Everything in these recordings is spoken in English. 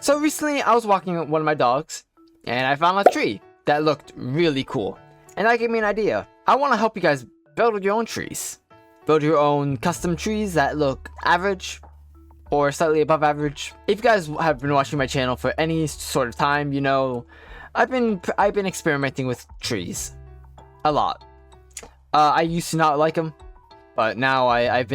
So recently I was walking with one of my dogs and I found a tree that looked really cool. And that gave me an idea. I want to help you guys build your own trees. Build your own custom trees that look average or slightly above average. If you guys have been watching my channel for any sort of time, you know I've been experimenting with trees a lot. I used to not like them, but now I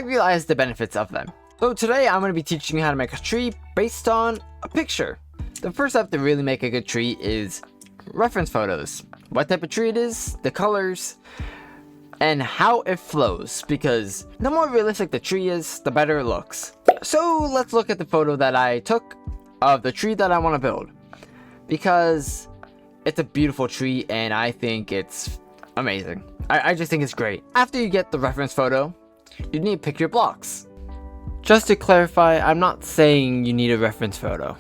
realize the benefits of them. So today I'm going to be teaching you how to make a tree based on a picture. The first step to really make a good tree is reference photos. What type of tree it is, the colors, and how it flows, because the more realistic the tree is, the better it looks. So let's look at the photo that I took of the tree that I want to build, because it's a beautiful tree and I think it's amazing. I just think it's great. After you get the reference photo, you need to pick your blocks. Just to clarify, I'm not saying you need a reference photo.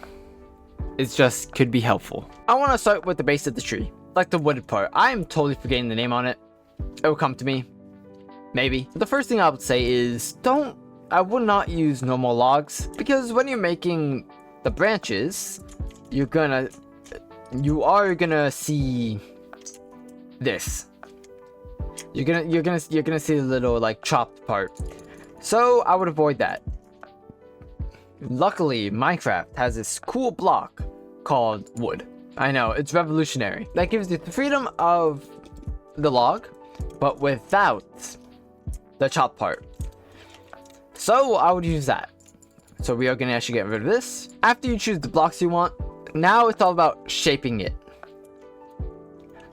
It's just could be helpful. I want to start with the base of the tree, like the wooded part. I am totally forgetting the name on it. It will come to me, maybe. The first thing I would say is I would not use normal logs, because when you're making the branches, you are gonna see this. You're gonna see the little like chopped part. So I would avoid that. Luckily, Minecraft has this cool block called wood. I know, it's revolutionary. That gives you the freedom of the log, but without the chop part. So I would use that. So we are going to actually get rid of this. After you choose the blocks you want, now it's all about shaping it.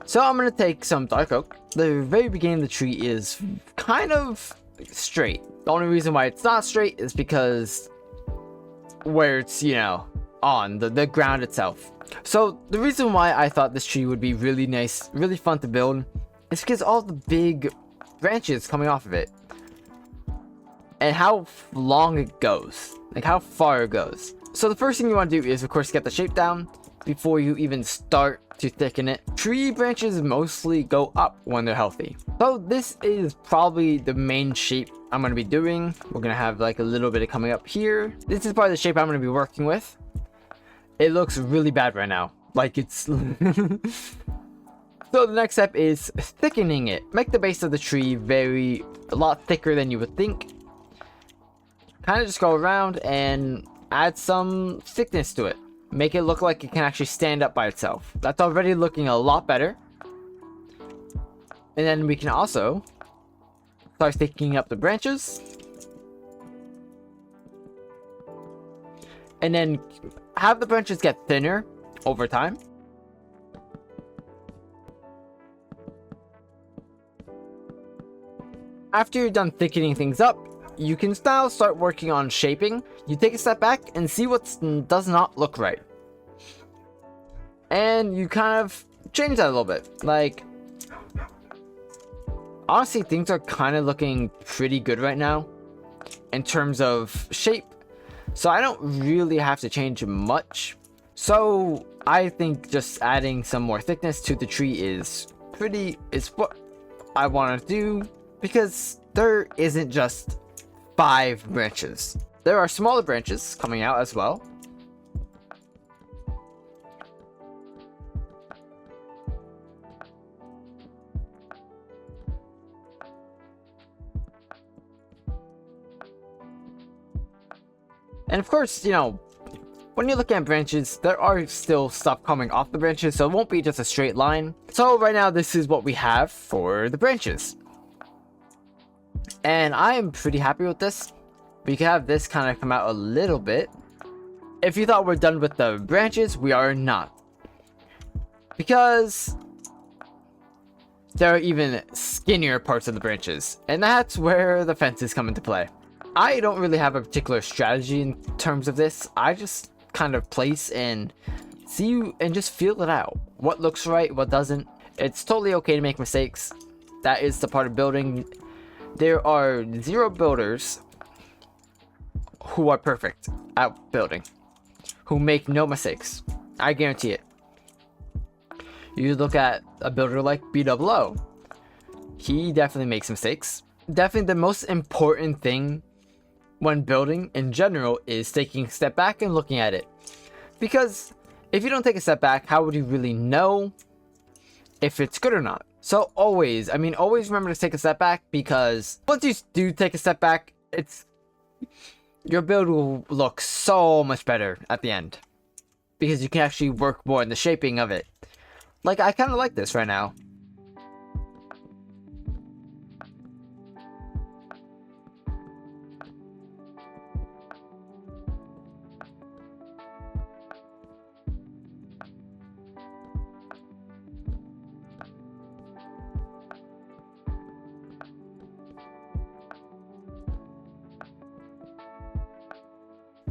So I'm going to take some dark oak. The very beginning of the tree is kind of straight. The only reason why it's not straight is because where it's, you know, on the ground itself. So the reason why I thought this tree would be really nice, really fun to build, is because all the big branches coming off of it and how long it goes, like how far it goes. So the first thing you want to do is of course get the shape down before you even start to thicken it. Tree branches mostly go up when they're healthy. So this is probably the main shape I'm going to be doing. We're going to have like a little bit of coming up here. This is probably the shape I'm going to be working with. It looks really bad right now. Like it's... So the next step is thickening it. Make the base of the tree a lot thicker than you would think. Kind of just go around and add some thickness to it. Make it look like it can actually stand up by itself. That's already looking a lot better. And then we can also start thickening up the branches. And then have the branches get thinner over time. After you're done thickening things up, you can now start working on shaping. You take a step back and see what does not look right. And you kind of change that a little bit. Like, honestly, things are kind of looking pretty good right now in terms of shape. So I don't really have to change much. So I think just adding some more thickness to the tree is what I want to do, because there isn't just 5 branches. There are smaller branches coming out as well. And of course, you know, when you're looking at branches, there are still stuff coming off the branches, so it won't be just a straight line. So right now, this is what we have for the branches. And I am pretty happy with this. We can have this kind of come out a little bit. If you thought we're done with the branches, we are not. Because there are even skinnier parts of the branches. And that's where the fences come into play. I don't really have a particular strategy in terms of this. I just kind of place and see and just feel it out. What looks right, what doesn't. It's totally okay to make mistakes. That is the part of building. There are 0 builders who are perfect at building, who make no mistakes. I guarantee it. You look at a builder like Bikle. He definitely makes mistakes. Definitely the most important thing when building in general is taking a step back and looking at it. Because if you don't take a step back, how would you really know if it's good or not? So always remember to take a step back, because once you do take a step back, your build will look so much better at the end, because you can actually work more in the shaping of it. Like, I kind of like this right now.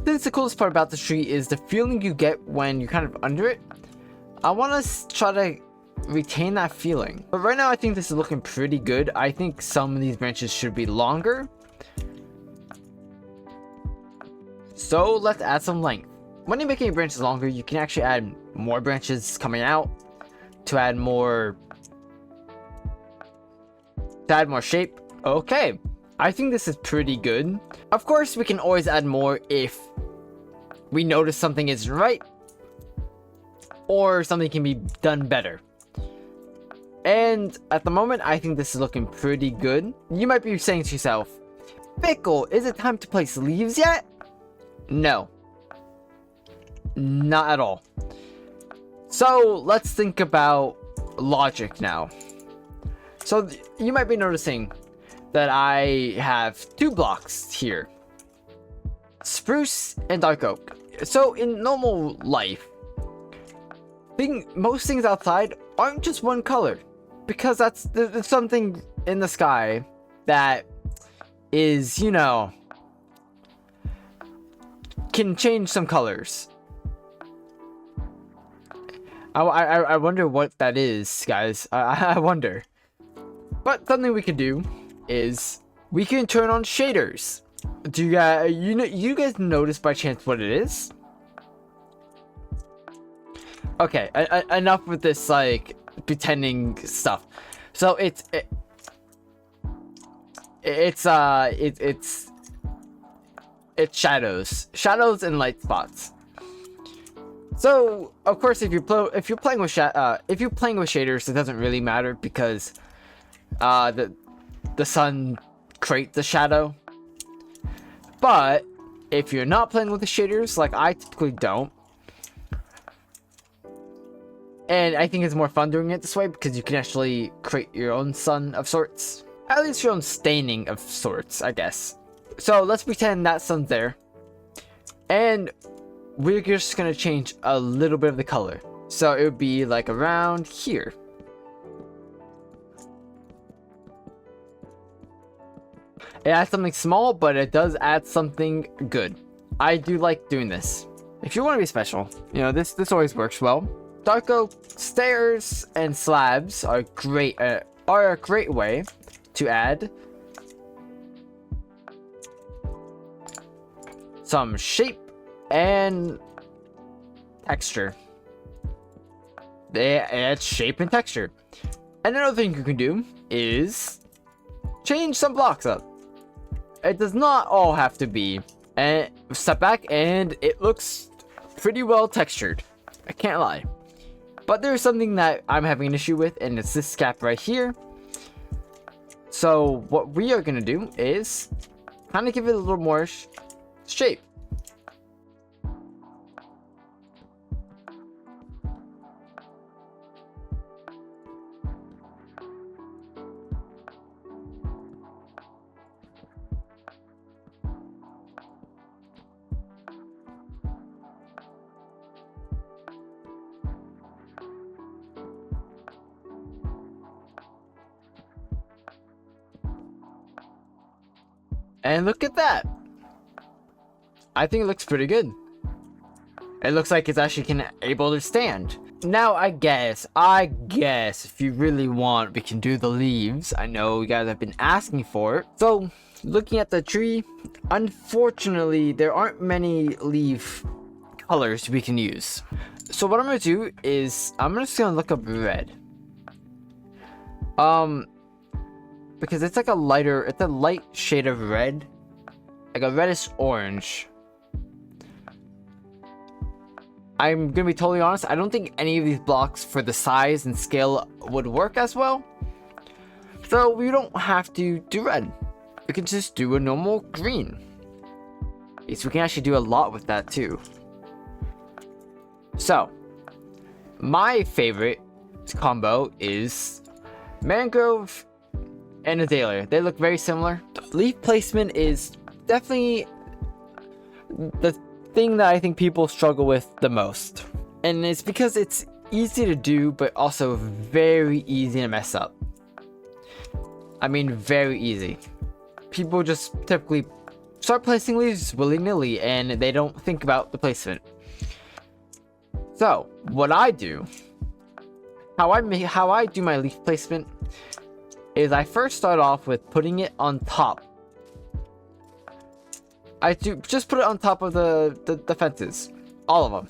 Since the coolest part about the tree is the feeling you get when you're kind of under it, I want to try to retain that feeling. But right now I think this is looking pretty good. I think some of these branches should be longer. So let's add some length. When you're making your branches longer, you can actually add more branches coming out to add more shape. Okay, I think this is pretty good. Of course, we can always add more if we notice something isn't right, or something can be done better. And at the moment, I think this is looking pretty good. You might be saying to yourself, Bikle, is it time to place leaves yet? No. Not at all. So let's think about logic now. So you might be noticing that I have 2 blocks here. Spruce and dark oak. So in normal life, most things outside aren't just one color, because there's something in the sky that is, you know, can change some colors. I wonder what that is, guys. I wonder. But something we could do is we can turn on shaders. Do you guys notice by chance what it is? Okay, enough with this like pretending stuff. So it's shadows and light spots. So of course, if you're playing with shaders, it doesn't really matter, because the sun creates the shadow. But if you're not playing with the shaders, like I typically don't, and I think it's more fun doing it this way, because you can actually create your own sun of sorts, at least your own staining of sorts, I guess. So let's pretend that sun's there, and we're just gonna change a little bit of the color. So it would be like around here. It adds something small, but it does add something good. I do like doing this. If you want to be special, you know, this always works well. Dark oak stairs and slabs are a great way to add some shape and texture. They add shape and texture. And another thing you can do is change some blocks up. It does not all have to be a step back, and it looks pretty well textured. I can't lie. But there's something that I'm having an issue with, and it's this gap right here. So what we are going to do is kind of give it a little more shape. And look at that. I think it looks pretty good. It looks like it's actually able to stand. Now, I guess if you really want, we can do the leaves. I know you guys have been asking for it. So, looking at the tree, unfortunately, there aren't many leaf colors we can use. So what I'm gonna do is, I'm just gonna look up red. Because it's like a light shade of red. like a reddish orange. I'm gonna be totally honest, I don't think any of these blocks for the size and scale would work as well. So we don't have to do red. We can just do a normal green. So we can actually do a lot with that too. So, my favorite combo is mangrove and azalea. They look very similar. Leaf placement is definitely the thing that I think people struggle with the most. And it's because it's easy to do, but also very easy to mess up. I mean, very easy. People just typically start placing leaves willy-nilly and they don't think about the placement. So, what I do, how I do my leaf placement is I first start off with putting it on top. I do just put it on top of the fences, all of them.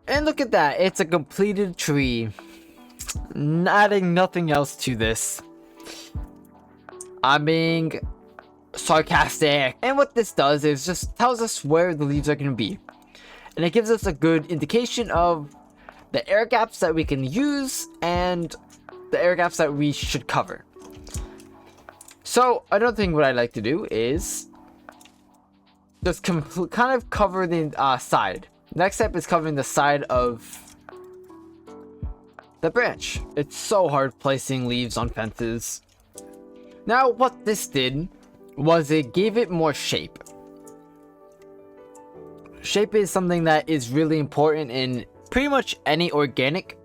And look at that, it's a completed tree. Adding nothing else to this. I'm being sarcastic. And what this does is just tells us where the leaves are going to be. And it gives us a good indication of the air gaps that we can use and the air gaps that we should cover. So another thing what I like to do is just kind of cover the side. Next step is covering the side of the branch. It's so hard placing leaves on fences. Now what this did was it gave it more shape. Shape is something that is really important in pretty much any organic.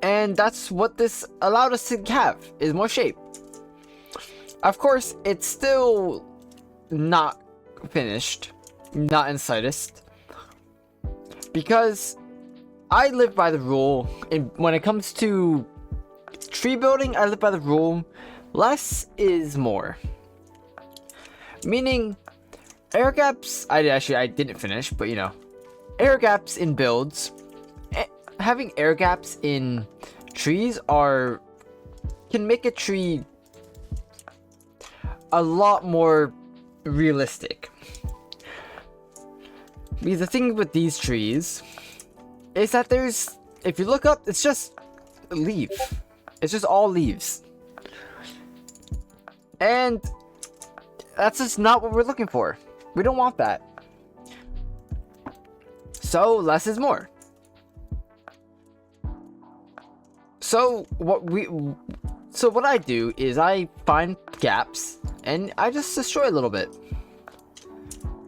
And that's what this allowed us to have, is more shape. Of course, it's still not finished. Not in slightest, because I live by the rule, and when it comes to tree building, I live by the rule less is more. Meaning, air gaps, I didn't finish, but you know, air gaps in builds, having air gaps in trees can make a tree a lot more realistic. Because the thing with these trees is that if you look up, it's just a leaf. It's just all leaves. And that's just not what we're looking for. We don't want that. So less is more. So what I do is I find gaps and I just destroy a little bit.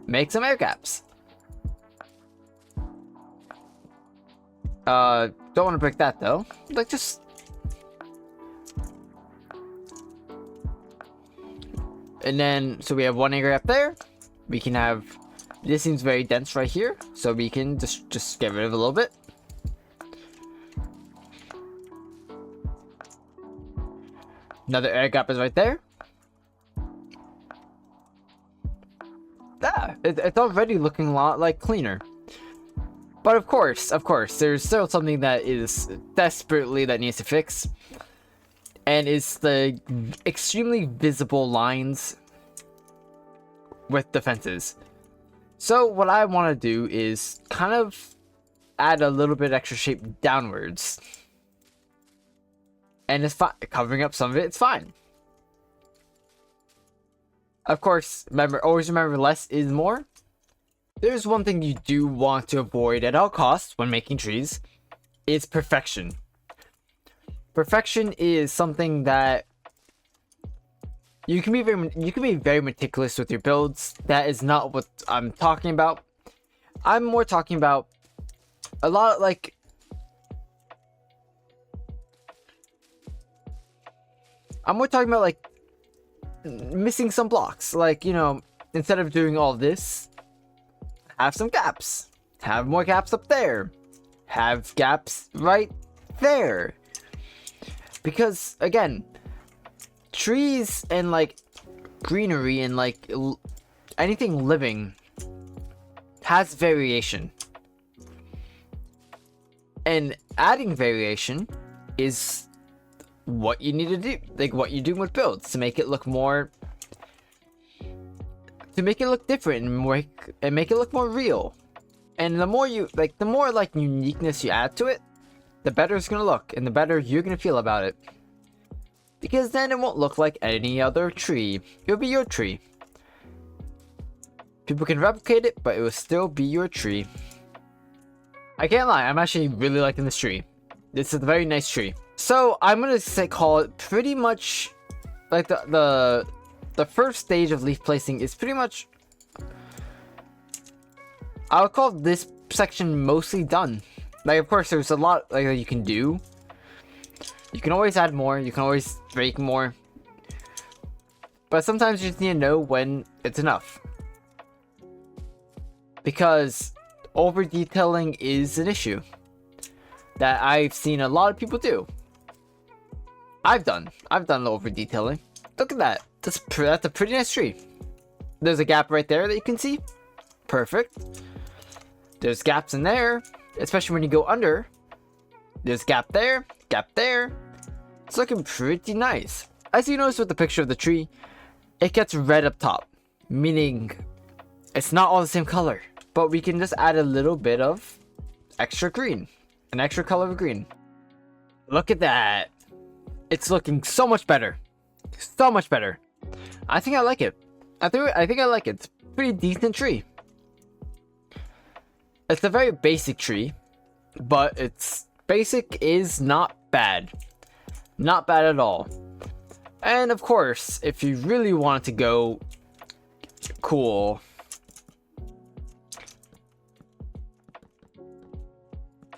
Make some air gaps. Don't want to break that though. Like just. And then, so we have one air gap there. We can have, this seems very dense right here. So we can just get rid of a little bit. Another air gap is right there. It's already looking a lot like cleaner. But of course, there's still something that is desperately that needs to fix. And it's the extremely visible lines with the fences. So what I want to do is kind of add a little bit extra shape downwards. And it's fine. Covering up some of it, it's fine. Of course, always remember less is more. There's one thing you do want to avoid at all costs when making trees. Is perfection. Perfection is something that you can be very meticulous with your builds. That is not what I'm talking about. I'm more talking about a lot like I'm more talking about like missing some blocks. Like, you know, instead of doing all this, have some gaps. Have more gaps up there. Have gaps right there. Because again, trees and like greenery and like anything living has variation. And adding variation is what you need to do, like what you do with builds to make it look more, to make it look different and make it look more real. And the more you like, the more like uniqueness you add to it, the better it's gonna look and the better you're gonna feel about it. Because then it won't look like any other tree. It'll be your tree. People can replicate it, but it will still be your tree. I can't lie, I'm actually really liking this tree. This is a very nice tree. So I'm gonna call it pretty much like the first stage of leaf placing is pretty much, I would call this section mostly done. Like, of course, there's a lot like that you can do. You can always add more. You can always break more. But sometimes you just need to know when it's enough. Because over detailing is an issue that I've seen a lot of people do. I've done over detailing. Look at that. That's a pretty nice tree. There's a gap right there that you can see. Perfect. There's gaps in there, especially when you go under. There's gap there, gap there. It's looking pretty nice. As you notice with the picture of the tree, it gets red up top, meaning it's not all the same color, but we can just add a little bit of extra green, an extra color of green. Look at that. It's looking so much better. So much better. I think I like it. I think I like it. It's a pretty decent tree. It's a very basic tree, but it's basic is not bad. Not bad at all. And of course, if you really want to go cool,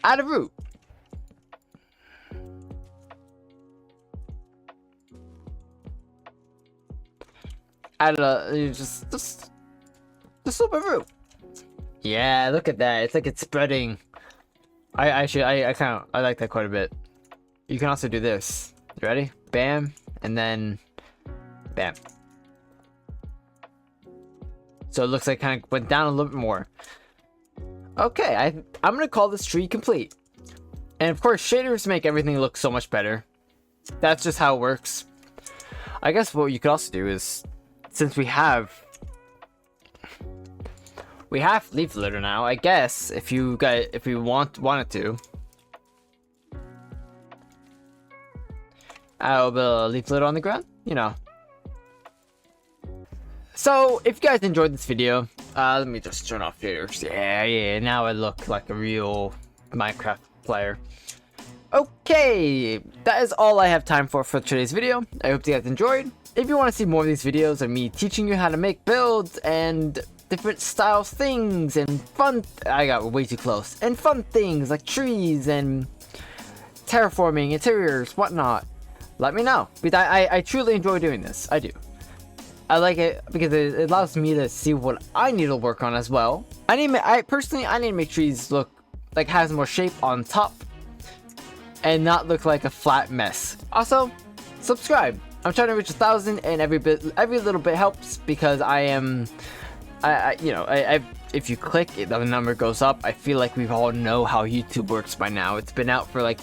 add a root. Add just a little bit of root. Yeah, look at that. It's like it's spreading. I like that quite a bit. You can also do this. You ready? Bam, and then bam. So it looks like kind of went down a little bit more. Okay, I'm gonna call this tree complete. And of course, shaders make everything look so much better. That's just how it works. I guess what you could also do is, since we have leaf litter now, I guess if we wanted to, add a little bit of leaf litter on the ground, you know. So if you guys enjoyed this video, let me just turn off shaders. Yeah, now I look like a real Minecraft player. Okay, that is all I have time for today's video. I hope you guys enjoyed. If you want to see more of these videos of me teaching you how to make builds and different style things and fun, I got way too close, and fun things like trees and terraforming, interiors, whatnot, let me know. Because I truly enjoy doing this. I do. I like it because it allows me to see what I need to work on as well. Personally, I need to make trees look like has more shape on top and not look like a flat mess. Also, subscribe. I'm trying to reach 1,000, and every little bit helps because if you click it, the number goes up. I feel like we all know how YouTube works by now. It's been out for like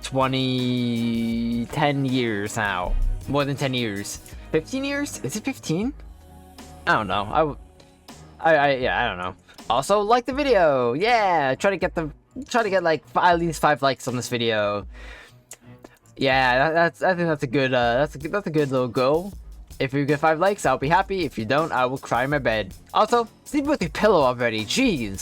10 years now. More than 10 years. 15 years? Is it 15? I don't know. I don't know. Also, like the video. Yeah, try to get like at least 5 likes on this video. Yeah, I think that's a good that's a good little goal. If you get 5 likes, I'll be happy. If you don't, I will cry in my bed. Also, sleep with your pillow already. Jeez.